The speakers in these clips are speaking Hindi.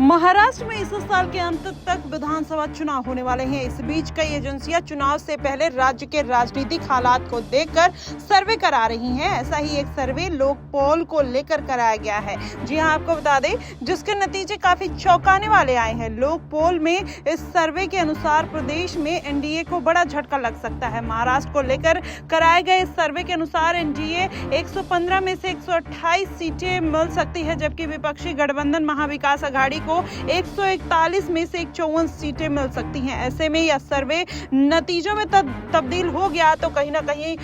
महाराष्ट्र में इस साल के अंत तक विधानसभा चुनाव होने वाले हैं। इस बीच कई एजेंसियां चुनाव से पहले राज्य के राजनीतिक हालात को देखकर सर्वे करा रही हैं। ऐसा ही एक सर्वे लोक पोल को लेकर कराया गया है। जी हां, आपको बता दें, जिसके नतीजे काफी चौंकाने वाले आए हैं। लोक पोल में इस सर्वे के अनुसार प्रदेश में एनडीए को बड़ा झटका लग सकता है। महाराष्ट्र को लेकर कराए गए इस सर्वे के अनुसार एनडीए 115 में से 128 सीटें मिल सकती है, जबकि विपक्षी गठबंधन महाविकास आघाड़ी को 141 में से 54 सीटें मिल सकती हैं। ऐसे में यह सर्वे नतीजों में तब्दील हो गया तो कहीं ना कहीं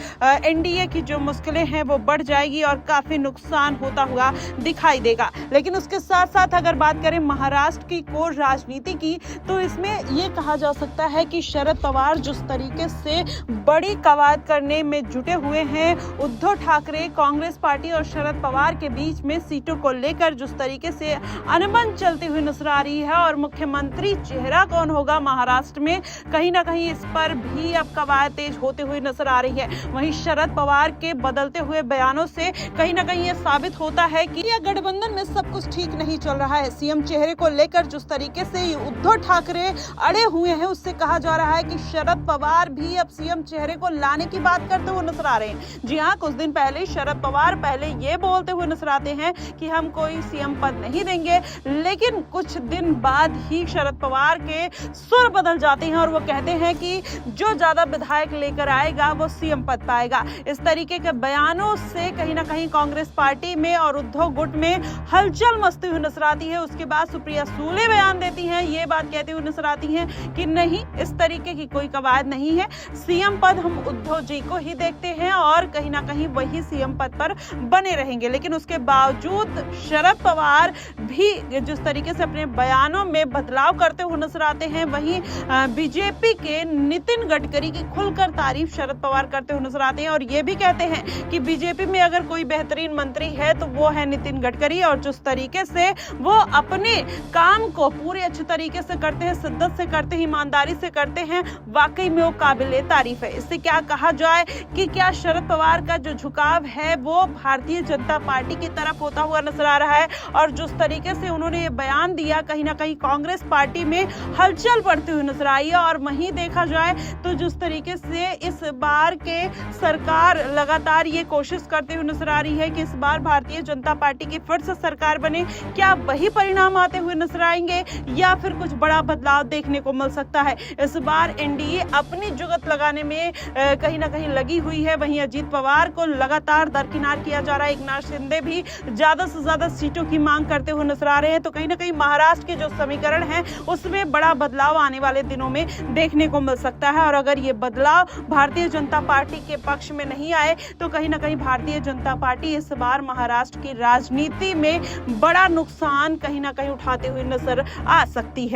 एनडीए की जो मुश्किलें हैं वो बढ़ जाएगी और काफी नुकसान होता हुआ दिखाई देगा। लेकिन उसके साथ साथ अगर बात करें महाराष्ट्र की कोर राजनीति की, तो इसमें यह कहा जा सकता है कि शरद पवार जिस तरीके से बड़ी कवायद करने में जुटे हुए हैं, उद्धव ठाकरे, कांग्रेस पार्टी और शरद पवार के बीच में सीटों को लेकर जिस तरीके से अनबन चलती हुई नजर आ रही है और मुख्यमंत्री चेहरा कौन होगा महाराष्ट्र में, कहीं ना कहीं इस पर भी अब कवायद तेज होते हुए नजर आ रही है। वहीं शरद पवार के बदलते हुए बयानों से कहीं ना कहीं यह साबित होता है कि यह गठबंधन में सब कुछ ठीक नहीं चल रहा है। सीएम चेहरे को लेकर जिस तरीके से उद्धव ठाकरे अड़े हुए हैं, उससे कहा जा रहा है कि शरद पवार भी अब सीएम चेहरे को लाने की बात करते हुए नजर आ रहे हैं। जी हाँ, कुछ दिन पहले शरद पवार पहले ये बोलते हुए नजर आते हैं कि हम कोई सीएम पद नहीं देंगे, लेकिन कुछ दिन बाद ही शरद पवार के सुर बदल जाते हैं और वो कहते हैं कि जो ज्यादा विधायक लेकर आएगा वो सीएम पद पाएगा। इस तरीके के बयानों से कहीं ना कहीं कांग्रेस पार्टी में और उद्धव गुट में हलचल मचती हुई नजर आती है। उसके बाद सुप्रिया सुले बयान देती हैं, ये बात कहती हुई नजर आती हैं कि नहीं, इस तरीके की कोई कवायद नहीं है, सीएम पद हम उद्धव जी को ही देखते हैं और कहीं ना कहीं वही सीएम पद पर बने रहेंगे। लेकिन उसके बावजूद शरद पवार भी जिस तरीके से अपने बयानों में बदलाव करते हुए नजर आते हैं, वहीं बीजेपी के नितिन गडकरी की खुलकर तारीफ शरद पवार करते हुए नजर आते हैं और ये भी कहते हैं कि बीजेपी में अगर कोई बेहतरीन मंत्री है तो वो है नितिन गडकरी, और जिस तरीके से वो अपने काम को पूरे अच्छे तरीके से करते हैं, शिद्दत से करते हैं, ईमानदारी से करते हैं, वाकई में वो काबिले तारीफ है। इससे क्या कहा जाए कि क्या शरद पवार का जो झुकाव है वो भारतीय जनता पार्टी की तरफ होता हुआ नजर आ रहा है और जिस तरीके से उन्होंने ये बयान दिया, कहीं ना कहीं कांग्रेस पार्टी में हलचल बढ़ती हुई नजर आई है। और वहीं देखा जाए तो जिस तरीके से इस बार के सरकार लगातार ये कोशिश करते हुए नजर आ रही है कि इस बार भारतीय जनता पार्टी की फिर से सरकार बने, क्या वही परिणाम आते हुए नजर आएंगे या फिर कुछ बड़ा बदलाव देखने को मिल सकता है। इस बार एनडीए अपनी जुगत लगाने में कहीं ना कहीं लगी हुई है। वहीं अजीत पवार को लगातार दरकिनार किया जा रहा है। एकनाथ शिंदे भी ज्यादा से ज्यादा सीटों की मांग करते हुए नजर आ रहे हैं। तो कहीं ना कहीं महाराष्ट्र के जो समीकरण है उसमें बड़ा बदलाव आने वाले दिनों में देखने को मिल सकता है। और अगर ये बदलाव भारतीय जनता पार्टी के पक्ष में नहीं आए तो कहीं ना कहीं भारतीय जनता पार्टी इस बार महाराष्ट्र की राजनीति में बड़ा नुकसान कहीं ना कहीं उठाते हुए नजर आ सकती है।